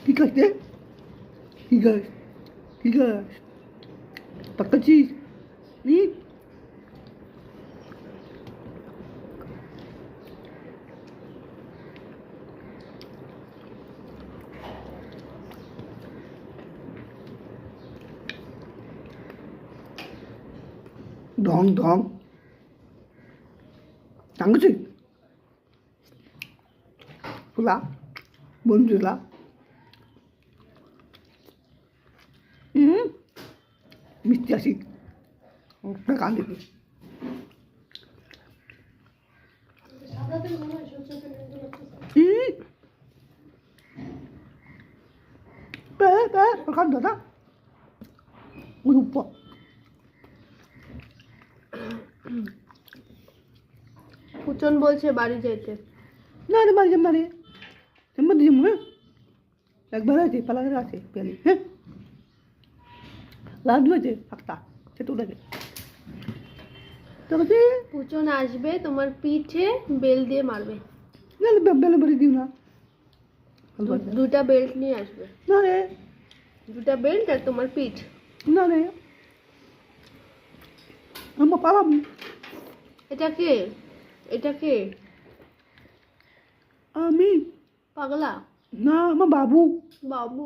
কি খাইতে কি খাস কি খাস তাকাচ্ছিস নি ঢং ঢং 당그치 몰라 뭔 줄 알아? 미친 자식 내가 안 되지 빼 간다다 우리 오빠 পুচন বলছে বাড়ি যেতে। না রে বাড়ি যাম না রে এমন দিম হ্যাঁ একবার আছে পালাগের আছে পেলি হ্যাঁ লাড্ডু আছে একটা সেটু লাগে তবে পুচন আসবে তোমার পিঠে বেল দিয়ে মারবে। না বেলে বেলে দিও না দুটা বেল্ট নিয়ে আসবে। না রে দুটা বেল্ট আর তোমার পিঠ। না রে আমরা পালাম এটা কে? এটা কে? আমি পাগলা? না আমার বাবু বাবু।